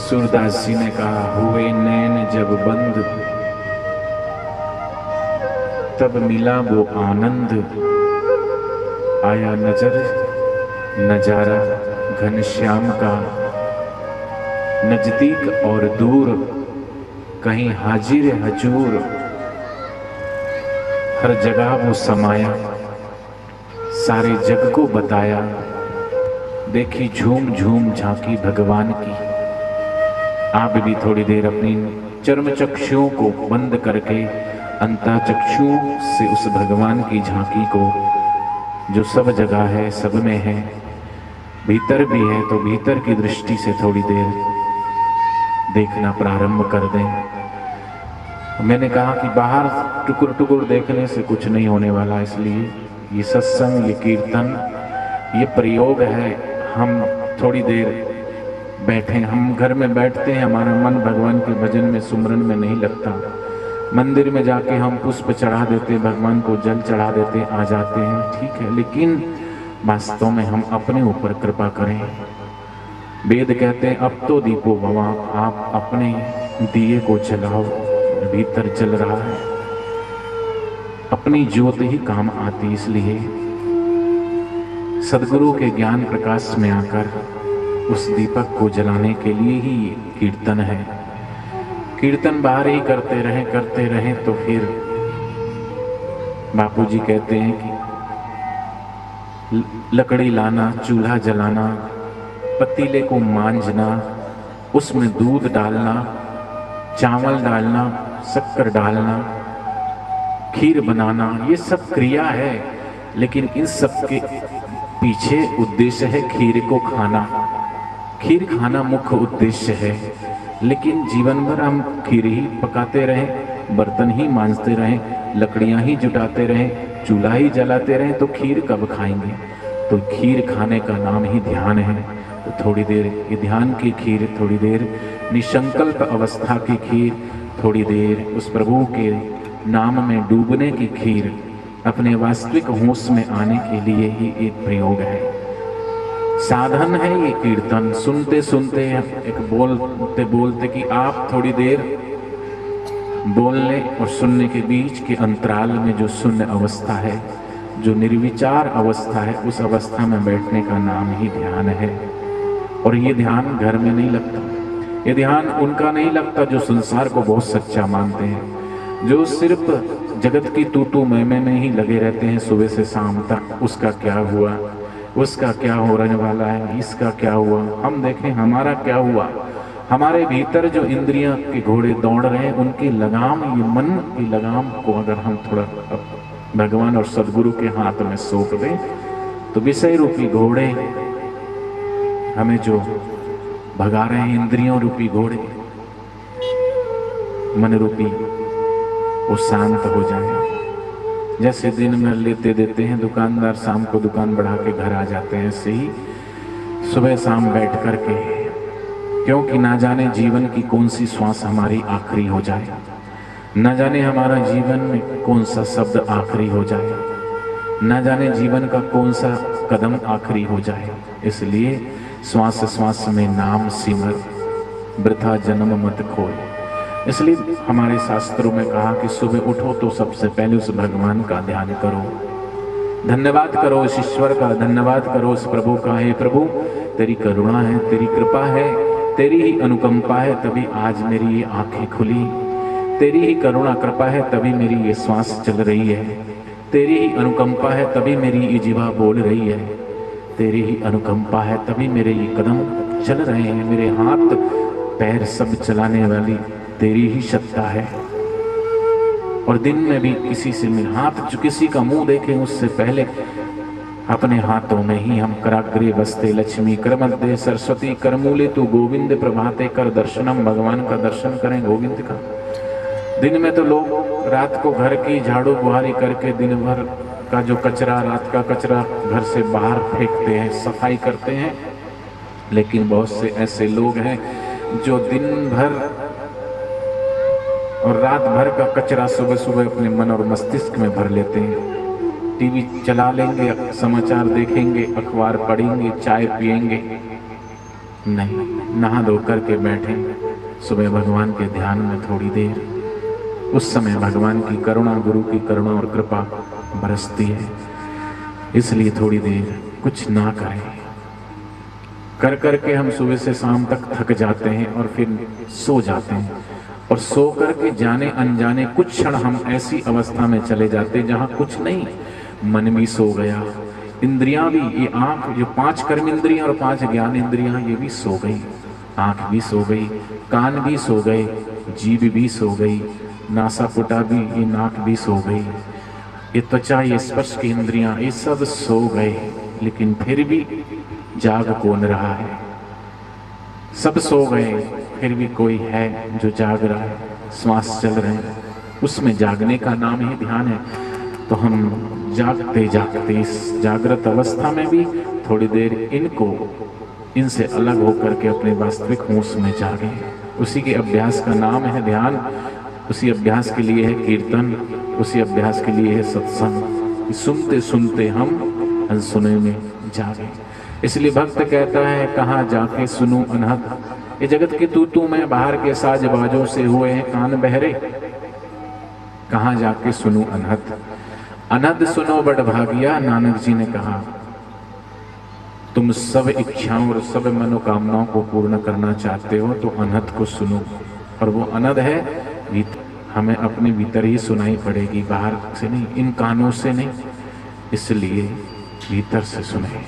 सूरदास जी ने कहा, हुए नैन जब बंद तब मिला वो आनंद, आया नजर नजारा घनश्याम का, नजदीक और दूर कहीं हाजिर हजूर, हर जगह वो समाया, सारे जग को बताया। देखी झूम झूम झांकी भगवान की। आप भी थोड़ी देर अपनी चर्म चक्षुओं को बंद करके अंतःचक्षुओं से उस भगवान की झांकी को, जो सब जगह है, सब में है, भीतर भी है, तो भीतर की दृष्टि से थोड़ी देर देखना प्रारंभ कर दें। मैंने कहा कि बाहर टुकुर टुकुर देखने से कुछ नहीं होने वाला, इसलिए ये सत्संग, ये कीर्तन, ये प्रयोग है। हम थोड़ी देर बैठे, हम घर में बैठते हैं, हमारा मन भगवान के भजन में, सुमरन में नहीं लगता। मंदिर में जाके हम पुष्प चढ़ा देते, भगवान को जल चढ़ा देते, आ जाते हैं, ठीक है, लेकिन वास्तव में हम अपने ऊपर कृपा करें। वेद कहते हैं, अब तो दीपो भवा, आप अपने दिए को जलाओ, भीतर जल रहा है, अपनी ज्योत ही काम आती। इसलिए सदगुरु के ज्ञान प्रकाश में आकर उस दीपक को जलाने के लिए ही कीर्तन है। कीर्तन बाहर ही करते रहें तो फिर बापूजी कहते हैं कि लकड़ी लाना, चूल्हा जलाना, पतीले को मांझना, उसमें दूध डालना, चावल डालना, शक्कर डालना, खीर बनाना, ये सब क्रिया है, लेकिन इन सब के पीछे उद्देश्य है खीर को खाना। खीर खाना मुख्य उद्देश्य है, लेकिन जीवन भर हम खीर ही पकाते रहें, बर्तन ही मांजते रहें, लकड़ियां ही जुटाते रहें, चूल्हा ही जलाते रहें, तो खीर कब खाएंगे? तो खीर खाने का नाम ही ध्यान है। तो थोड़ी देर ये ध्यान की खीर, थोड़ी देर निसंकल्प अवस्था की खीर, थोड़ी देर उस प्रभु के नाम में डूबने की खीर, अपने वास्तविक होश में आने के लिए ही एक प्रयोग है, साधन है ये कीर्तन। सुनते सुनते एक बोलते बोलते कि आप थोड़ी देर बोलने और सुनने के बीच के अंतराल में जो शून्य अवस्था है, जो निर्विचार अवस्था है, उस अवस्था में बैठने का नाम ही ध्यान है। और ये ध्यान घर में नहीं लगता, ये ध्यान उनका नहीं लगता जो संसार को बहुत सच्चा मानते हैं, जो सिर्फ जगत की तू मैं में ही लगे रहते हैं सुबह से शाम तक। उसका क्या हुआ, उसका क्या होने वाला है, इसका क्या हुआ, हम देखें हमारा क्या हुआ। हमारे भीतर जो इंद्रियां के घोड़े दौड़ रहे हैं, उनकी लगाम, ये मन की लगाम को अगर हम थोड़ा भगवान और सदगुरु के हाथ में सौंप दें, तो विषय रूपी घोड़े हमें जो भगा रहे हैं, इंद्रियों रूपी घोड़े, मन रूपी, वो शांत हो जाए। जैसे दिन में लेते देते हैं दुकानदार, शाम को दुकान बढ़ा के घर आ जाते हैं, ऐसे ही सुबह शाम बैठ कर के, क्योंकि ना जाने जीवन की कौन सी श्वास हमारी आखिरी हो जाए, ना जाने हमारा जीवन में कौन सा शब्द आखिरी हो जाए, ना जाने जीवन का कौन सा कदम आखिरी हो जाए। इसलिए श्वास श्वास में नाम सिमर, वृथा जन्म मत खोए। इसलिए हमारे शास्त्रों में कहा कि सुबह उठो तो सबसे पहले उस भगवान का ध्यान करो, धन्यवाद करो इस ईश्वर का, धन्यवाद करो इस प्रभु का। हे प्रभु, तेरी करुणा है, तेरी कृपा है, तेरी ही अनुकंपा है, तभी आज मेरी ये आंखें खुली। तेरी ही करुणा कृपा है, तभी मेरी ये श्वास चल रही है। तेरी ही अनुकंपा है, तभी मेरी ये जीवा बोल रही है। तेरी ही अनुकंपा है, तभी मेरे ये कदम चल रहे हैं, मेरे हाथ पैर सब चलाने वाली तेरी ही सत्ता है। और दिन में भी किसी से हाथ, जो किसी का मुंह देखें उससे पहले अपने हाथों में ही हम कराग्रे बसते लक्ष्मी, करमध्य सरस्वती, करमूले तू गोविंद, प्रभाते कर दर्शनम, भगवान का दर्शन करें, गोविंद का। दिन में तो लोग रात को घर की झाड़ू बुहारी करके दिन भर का जो कचरा, रात का कचरा घर से बाहर फेंकते हैं, सफाई करते हैं, लेकिन बहुत से ऐसे लोग हैं जो दिन भर और रात भर का कचरा सुबह सुबह अपने मन और मस्तिष्क में भर लेते हैं। टीवी चला लेंगे, समाचार देखेंगे, अखबार पढ़ेंगे, चाय पिएंगे, नहीं, नहा धो करके बैठे सुबह भगवान के ध्यान में थोड़ी देर, उस समय भगवान की करुणा, गुरु की करुणा और कृपा बरसती है। इसलिए थोड़ी देर कुछ ना करें। कर करके हम सुबह से शाम तक थक जाते हैं और फिर सो जाते हैं, और सो करके जाने अनजाने कुछ क्षण हम ऐसी अवस्था में चले जाते हैं जहां कुछ नहीं, मन भी सो गया, इंद्रियां भी, ये आंख जो 5 कर्म इंद्रियां और 5 ज्ञान इंद्रियां, ये भी सो गई, आंख भी सो गई, कान भी सो गए, जीभ भी सो गई, नासापुटा भी, ये नाक भी सो गई, ये त्वचा, ये स्पर्श की इंद्रियां, ये सब सो गए। लेकिन फिर भी जाग कौन रहा है? सब सो गए, फिर भी कोई है जो जाग रहा है, श्वास चल रहे हैं, उसमें जागने का नाम ही ध्यान है। तो हम जागते जागते इस जागृत अवस्था में भी थोड़ी देर इनसे अलग होकर के अपने वास्तविक होश में जागे। उसी के अभ्यास का नाम है ध्यान, उसी अभ्यास के लिए है कीर्तन, उसी अभ्यास के लिए है सत्संग। सुनते सुनते हम अनसुने में जागे। इसलिए भक्त कहता है, कहाँ जाके सुनूं अनहद, ये जगत के तू में बाहर के साज बाजों से हुए हैं कान बहरे, कहाँ जाके सुनूं अनहद। अनहद सुनो बड़ भागिया, नानक जी ने कहा, तुम सब इच्छाओं और सब मनोकामनाओं को पूर्ण करना चाहते हो तो अनहद को सुनो। और वो अनहद है, हमें अपने भीतर ही सुनाई पड़ेगी, बाहर से नहीं, इन कानों से नहीं, इसलिए भीतर से सुने।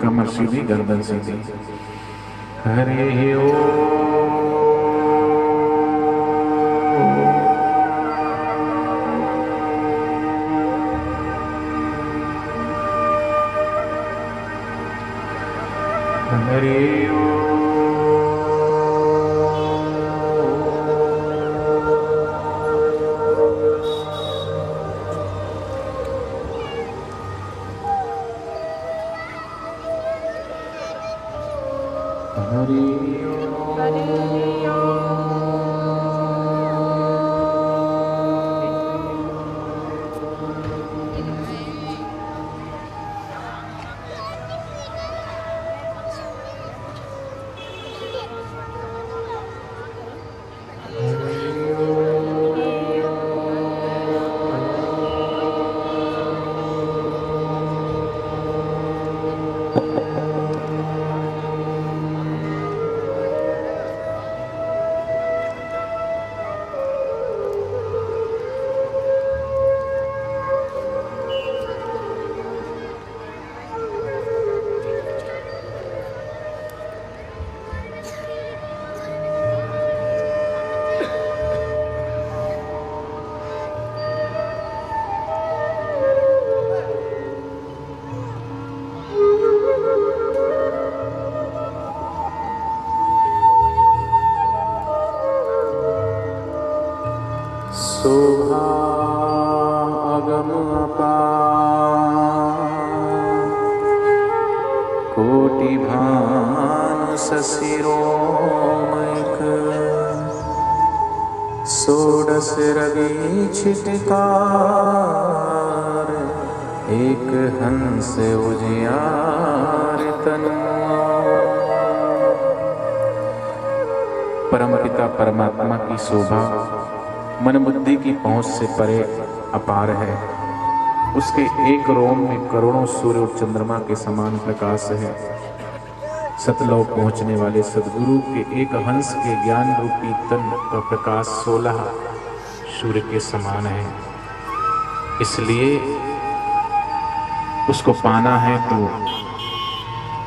कमर सीधी, गर्दन सीधी। हरे ओ हरे ओ शोभा अगम अपार, कोटि भानु ससिरोमैक, षोडश रवि छिटकार, एक हंस उजियार तनु। परमपिता परमात्मा की शोभा मन बुद्धि की पहुंच से परे अपार है। उसके एक रोम में करोड़ों सूर्य और चंद्रमा के समान प्रकाश है। सतलोक पहुंचने वाले सदगुरु के एक हंस के ज्ञान रूपी तन का प्रकाश 16 सूर्य के समान है। इसलिए उसको पाना है तो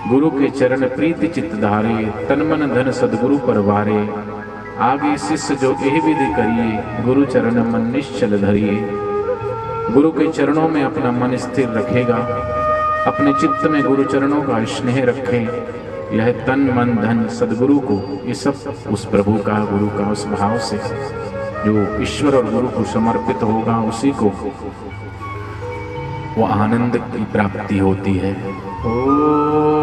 गुरु के चरण प्रीति चित्त धारे, तन मन धन सदगुरु पर वारे। आगे शिष्य जो एह विधि करिए, गुरु चरण मन निश्चल धरिए। गुरु के चरणों में अपना मन स्थिर रखेगा, अपने चित्त में गुरु चरणों का स्नेह रखें। यह तन मन धन सदगुरु को, ये सब उस प्रभु का, गुरु का, उस भाव से जो ईश्वर और गुरु को समर्पित होगा, उसी को वो आनंद की प्राप्ति होती है। ओ